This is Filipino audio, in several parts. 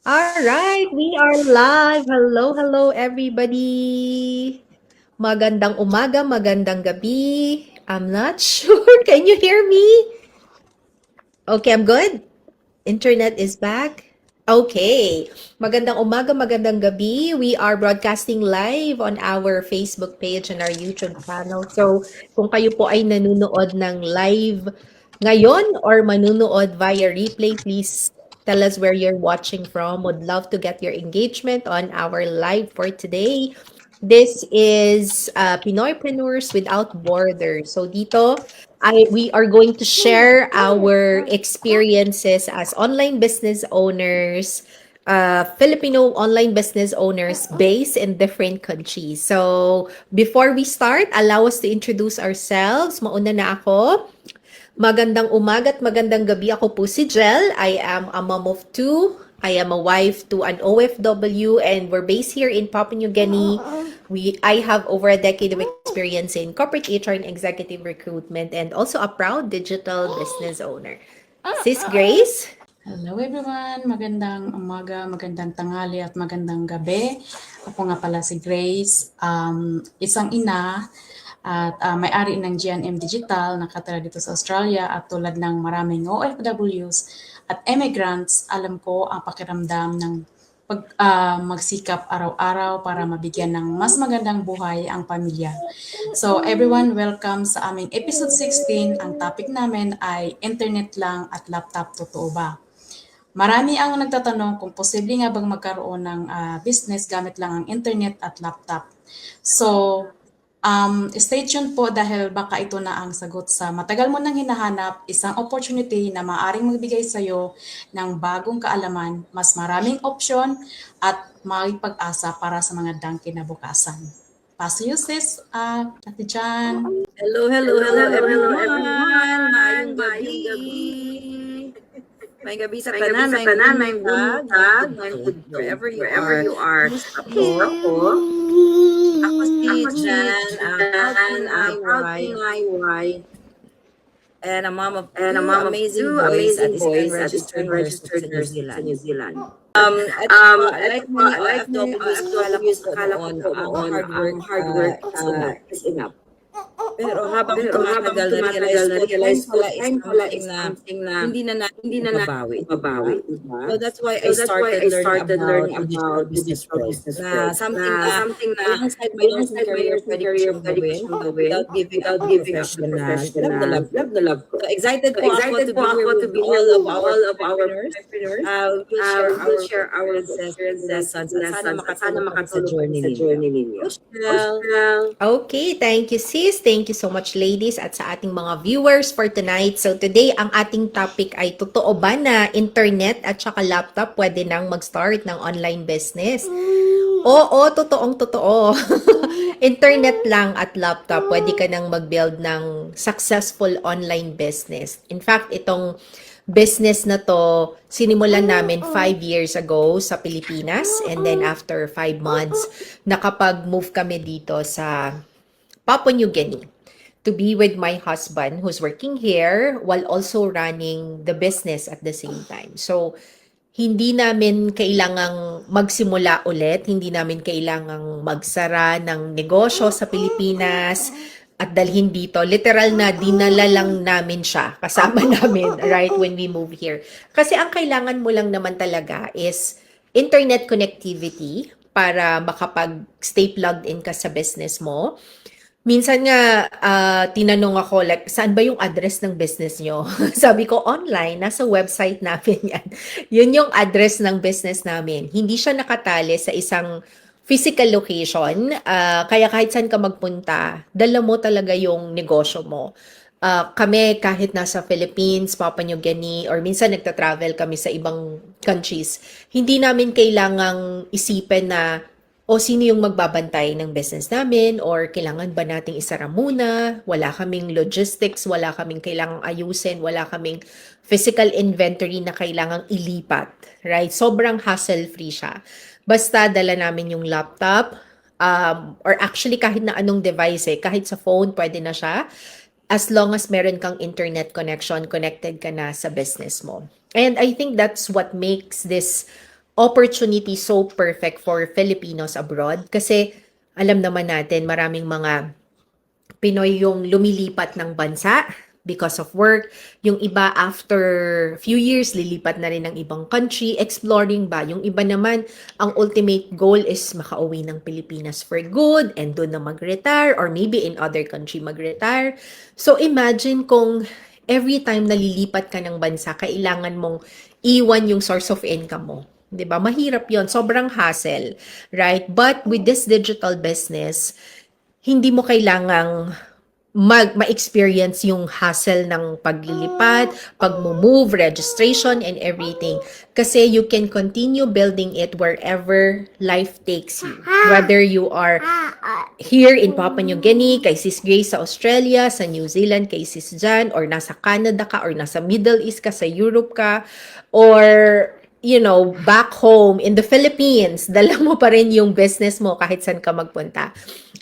All right, we are live. Hello, hello, everybody. Magandang umaga, magandang gabi. I'm not sure. Can you hear me? Okay, I'm good. Internet is back. Okay. Magandang umaga, magandang gabi. We are broadcasting live on our Facebook page and our YouTube channel. So, kung kayo po ay nanonood ng live ngayon or manunood via replay, please tell us where you're watching from. Would love to get your engagement on our live for today. This is Pinoypreneurs Without Borders. So dito, we are going to share our experiences as online business owners, Filipino online business owners based in different countries. So before we start, allow us to introduce ourselves. Mauna na ako. Magandang umaga at magandang gabi. Ako po si Jel. I am a mom of two. I am a wife to an OFW and we're based here in Papua New Guinea. I have over a decade of experience in corporate HR and executive recruitment and also a proud digital business owner. Sis Grace? Hello everyone! Magandang umaga, magandang tanghali at magandang gabi. Ako nga pala si Grace, isang ina at may-ari ng GNM Digital, nakatira dito sa Australia at tulad ng maraming OFWs at immigrants, alam ko ang pakiramdam ng magsikap araw-araw para mabigyan ng mas magandang buhay ang pamilya. So everyone, welcome sa aming episode 16. Ang topic namin ay internet lang at laptop, totoo ba? Marami ang nagtatanong kung posible nga bang magkaroon ng business gamit lang ang internet at laptop. So, stay tuned po dahil baka ito na ang sagot sa matagal mo nang hinahanap, isang opportunity na maaaring magbigay sa iyo ng bagong kaalaman, mas maraming opsyon at may pag-asa para sa mga dang kinabukasan. Pass you sis, Ate Jan. Hello everyone! Mayong gabi! May gabi sa tanan, may buntag, wherever you are. Ako si Jan, ang proud my wife, and a mom of two amazing boys at registered nurses sa New Zealand. Like many OFWs, akala ko ang hard work is enough. Pero habang tumatagal na-realize ko time pala is something na hindi na mababawi. So that's why I started learning about digital business na something na alongside my nursing career pwede ko siyang gawin without giving up professional. Love na love ko. So excited po ako to be all of our entrepreneurs. We'll share our lessons at sana makatulong sa journey ninyo. Okay, thank you sis. Thank you so much ladies at sa ating mga viewers for tonight. So today, ang ating topic ay totoo ba na internet at saka laptop pwede nang mag-start ng online business? Oo, totoong totoo. Internet lang at laptop, pwede ka nang mag-build ng successful online business. In fact, itong business na to, sinimulan namin 5 years ago sa Pilipinas and then after 5 months, nakapag-move kami dito sa Papua New Guinea to be with my husband who's working here while also running the business at the same time. So, hindi namin kailangang magsimula ulit, hindi namin kailangang magsara ng negosyo sa Pilipinas at dalhin dito. Literal na dinala lang namin siya kasama namin right when we move here. Kasi ang kailangan mo lang naman talaga is internet connectivity para makapag-stay plugged in ka sa business mo. Minsan nga, tinanong ako, like, saan ba yung address ng business nyo? Sabi ko, online, nasa website namin yan. Yun yung address ng business namin. Hindi siya nakatali sa isang physical location. Kaya kahit saan ka magpunta, dala mo talaga yung negosyo mo. Kami, kahit nasa Philippines, Papua New Guinea, or minsan nagta-travel kami sa ibang countries, hindi namin kailangang isipin na o sino yung magbabantay ng business namin or kailangan ba nating isara muna, wala kaming logistics, wala kaming kailangang ayusin, wala kaming physical inventory na kailangang ilipat, right? Sobrang hassle-free siya. Basta dala namin yung laptop, or actually kahit na anong device kahit sa phone pwede na siya, as long as meron kang internet connection, connected ka na sa business mo. And I think that's what makes this opportunity so perfect for Filipinos abroad? Kasi alam naman natin maraming mga Pinoy yung lumilipat ng bansa because of work. Yung iba after few years, lilipat na rin ng ibang country, exploring ba. Yung iba naman, ang ultimate goal is makauwi ng Pilipinas for good and doon na mag-retire or maybe in other country mag-retire. So imagine kung every time na lilipat ka ng bansa, kailangan mong iwan yung source of income mo. 'Di ba? Mahirap 'yon, sobrang hassle, right? But with this digital business, hindi mo kailangang ma-experience yung hassle ng paglilipat, pag-move, registration, and everything. Kasi you can continue building it wherever life takes you. Whether you are here in Papua New Guinea, kay Sis Grace sa Australia, sa New Zealand, kay Sis Jan, or nasa Canada ka, or nasa Middle East ka, sa Europe ka, or back home in the Philippines, dala mo pa rin yung business mo kahit saan ka magpunta.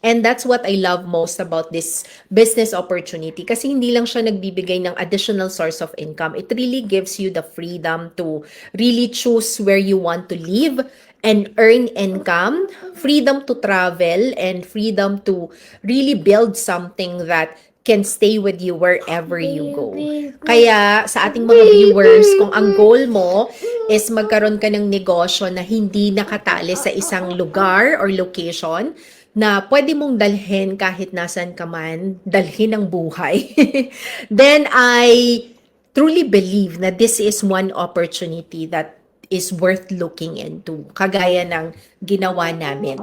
And that's what I love most about this business opportunity kasi hindi lang siya nagbibigay ng additional source of income. It really gives you the freedom to really choose where you want to live and earn income, freedom to travel, and freedom to really build something that can stay with you wherever you go. Kaya sa ating mga viewers, kung ang goal mo is magkaroon ka ng negosyo na hindi nakatali sa isang lugar or location, na pwede mong dalhin kahit nasan ka man, dalhin ang buhay, then I truly believe na this is one opportunity that is worth looking into, kagaya ng ginawa namin.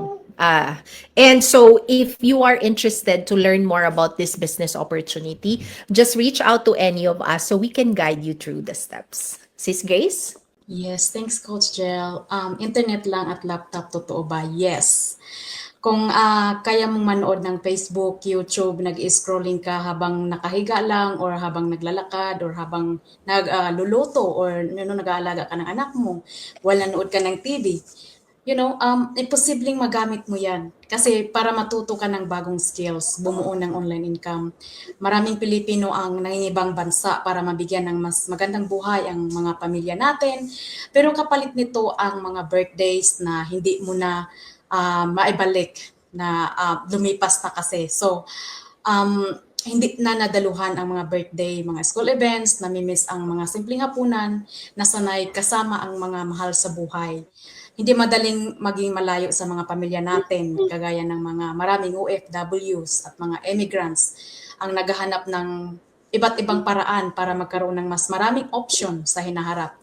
And so if you are interested to learn more about this business opportunity, just reach out to any of us so we can guide you through the steps. Sis Grace? Yes, thanks Coach Jel. Internet lang at laptop, totoo ba? Yes. Kung kaya mong manood ng Facebook, YouTube, nag-scrolling ka habang nakahiga lang or habang naglalakad or habang nagluluto or nag-aalaga ka ng anak mo, wala nanood ka ng TV, imposibleng magamit mo yan. Kasi para matuto ka ng bagong skills, bumuo ng online income. Maraming Pilipino ang nangingibang bansa para mabigyan ng mas magandang buhay ang mga pamilya natin. Pero kapalit nito ang mga birthdays na hindi mo na maibalik na lumipas na kasi. So, hindi na nadaluhan ang mga birthday, mga school events, namimiss ang mga simpleng hapunan, nasanay kasama ang mga mahal sa buhay. Hindi madaling maging malayo sa mga pamilya natin, kagaya ng mga maraming OFWs at mga immigrants ang naghahanap ng iba't ibang paraan para magkaroon ng mas maraming option sa hinaharap.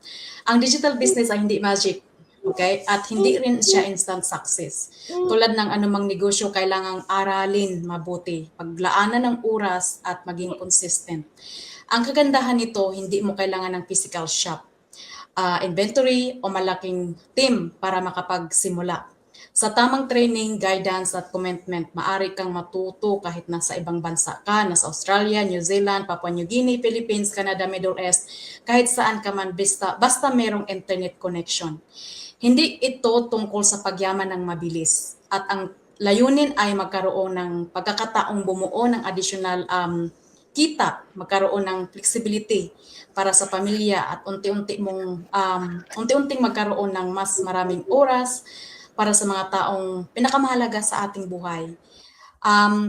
Ang digital business ay hindi magic. Okay? At hindi rin siya instant success. Tulad ng anumang negosyo, kailangang aralin mabuti, paglaanan ng oras at maging consistent. Ang kagandahan nito, hindi mo kailangan ng physical shop, inventory o malaking team para makapagsimula. Sa tamang training, guidance at commitment, maaari kang matuto kahit nasa ibang bansa ka, nasa Australia, New Zealand, Papua New Guinea, Philippines, Canada, Middle East, kahit saan ka man basta merong internet connection. Hindi ito tungkol sa pagyaman ng mabilis at ang layunin ay magkaroon ng pagkakataong bumuo ng additional kita, magkaroon ng flexibility para sa pamilya at unti-unting magkaroon ng mas maraming oras para sa mga taong pinakamahalaga sa ating buhay.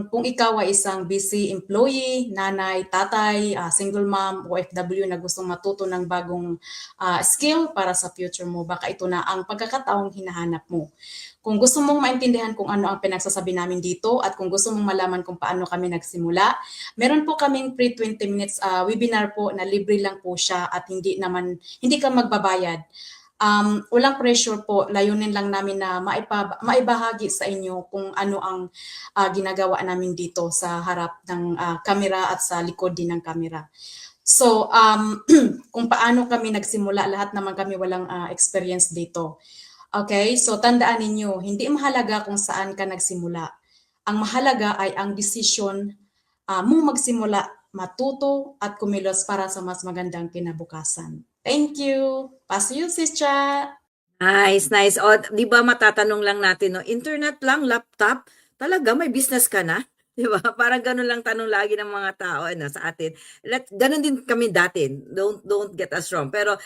Kung ikaw ay isang busy employee, nanay, tatay, single mom, OFW na gustong matuto ng bagong skill para sa future mo, baka ito na ang pagkakataong hinahanap mo. Kung gusto mong maintindihan kung ano ang pinagsasabi namin dito at kung gusto mong malaman kung paano kami nagsimula, meron po kaming free 20 minutes webinar po na libre lang po siya at hindi ka magbabayad. Walang pressure po, layunin lang namin na maibahagi sa inyo kung ano ang ginagawa namin dito sa harap ng kamera at sa likod din ng kamera. So, kung paano kami nagsimula, lahat naman kami walang experience dito. Okay, so tandaan ninyo, hindi mahalaga kung saan ka nagsimula. Ang mahalaga ay ang desisyon mong magsimula, matuto at kumilos para sa mas magandang kinabukasan. Thank you. Pass you, Sis Cha. Nice, nice. O, di ba matatanong lang natin, no? Internet lang, laptop, talaga may business ka na? Di ba? Parang ganun lang tanong lagi ng mga tao sa atin. Ganun din kami dati. Don't get us wrong. Pero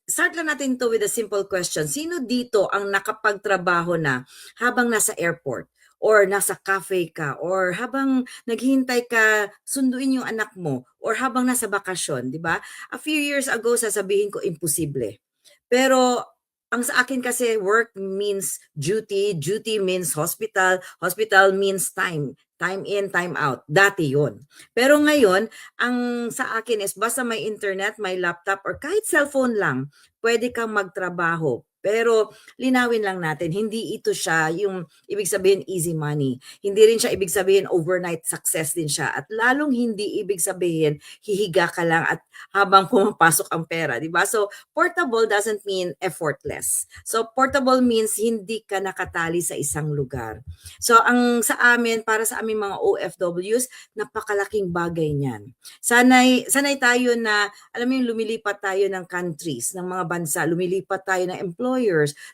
start lang natin to with a simple question. Sino dito ang nakapagtrabaho na habang nasa airport? Or nasa cafe ka, or habang naghihintay ka, sunduin yung anak mo, or habang nasa bakasyon, di ba? A few years ago, sasabihin ko, imposible. Pero ang sa akin kasi, work means duty, duty means hospital, hospital means time. Time in, time out. Dati yun. Pero ngayon, ang sa akin is basta may internet, may laptop, or kahit cellphone lang, pwede kang magtrabaho. Pero linawin lang natin, hindi ito siya yung ibig sabihin easy money. Hindi rin siya ibig sabihin overnight success din siya. At lalong hindi ibig sabihin hihiga ka lang at habang pumapasok ang pera, di ba? So portable doesn't mean effortless. So portable means hindi ka nakatali sa isang lugar. So ang sa amin, para sa aming mga OFWs, napakalaking bagay niyan. Sanay tayo na, alam mo yung lumilipat tayo ng countries, ng mga bansa, lumilipat tayo ng employers,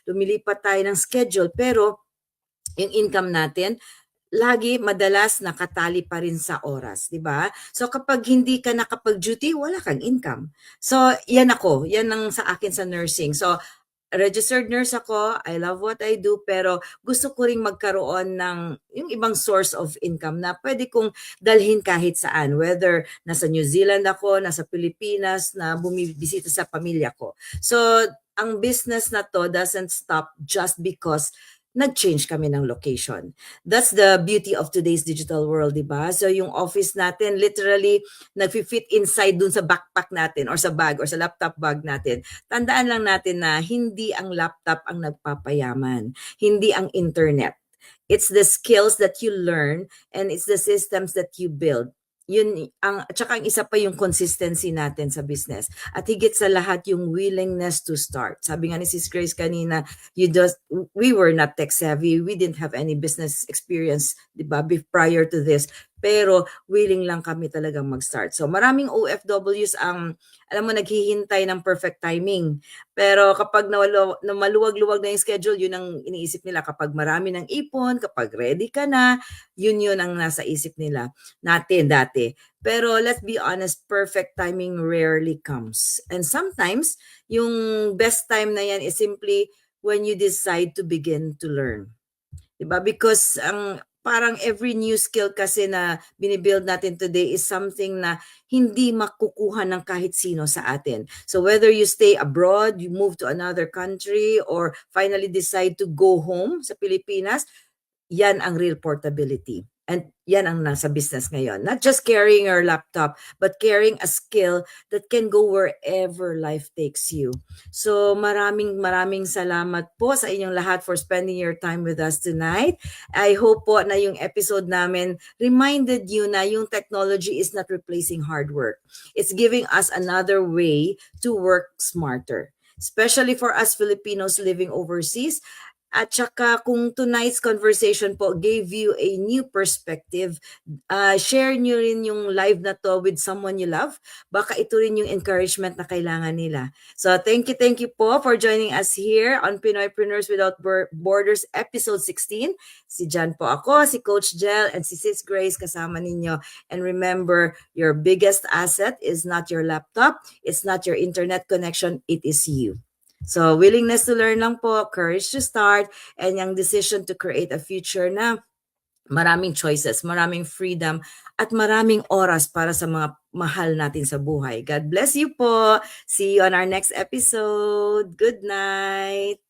lumilipat tayo ng schedule, pero yung income natin, lagi madalas nakatali pa rin sa oras, di ba? So kapag hindi ka nakapag-duty, wala kang income. So yan ako, yan ang sa akin sa nursing. So registered nurse ako, I love what I do, pero gusto ko ring magkaroon ng yung ibang source of income na pwede kong dalhin kahit saan, whether nasa New Zealand ako, nasa Pilipinas, na bumibisita sa pamilya ko. So ang business na to doesn't stop just because nag-change kami ng location. That's the beauty of today's digital world, di ba? So yung office natin literally nag-fit inside dun sa backpack natin or sa bag or sa laptop bag natin. Tandaan lang natin na hindi ang laptop ang nagpapayaman, hindi ang internet. It's the skills that you learn and it's the systems that you build. Yun at saka ang isa pa yung consistency natin sa business. At higit sa lahat yung willingness to start. Sabi nga ni Sis Grace kanina, we were not tech savvy. We didn't have any business experience, 'di ba, prior to this. Pero willing lang kami talagang mag-start. So maraming OFWs ang, alam mo, naghihintay ng perfect timing. Pero kapag maluwag-luwag na yung schedule, yun ang iniisip nila. Kapag marami ng ipon, kapag ready ka na, yun ang nasa isip nila. Natin dati. Pero let's be honest, perfect timing rarely comes. And sometimes, yung best time na yan is simply when you decide to begin to learn. Diba? Because parang every new skill kasi na binibuild natin today is something na hindi makukuha ng kahit sino sa atin. So whether you stay abroad, you move to another country, or finally decide to go home sa Pilipinas, yan ang real portability. And yan ang nasa business ngayon. Not just carrying your laptop, but carrying a skill that can go wherever life takes you. So maraming salamat po sa inyong lahat for spending your time with us tonight. I hope po na yung episode namin reminded you na yung technology is not replacing hard work. It's giving us another way to work smarter. Especially for us Filipinos living overseas. At saka kung tonight's conversation po gave you a new perspective, share nyo rin yung live na to with someone you love. Baka ito rin yung encouragement na kailangan nila. So thank you po for joining us here on Pinoypreneurs Without Borders episode 16. Si Jan po ako, si Coach Jel, and si Sis Grace kasama ninyo. And remember, your biggest asset is not your laptop, it's not your internet connection, it is you. So, willingness to learn lang po, courage to start, and yung decision to create a future na maraming choices, maraming freedom, at maraming oras para sa mga mahal natin sa buhay. God bless you po. See you on our next episode. Good night.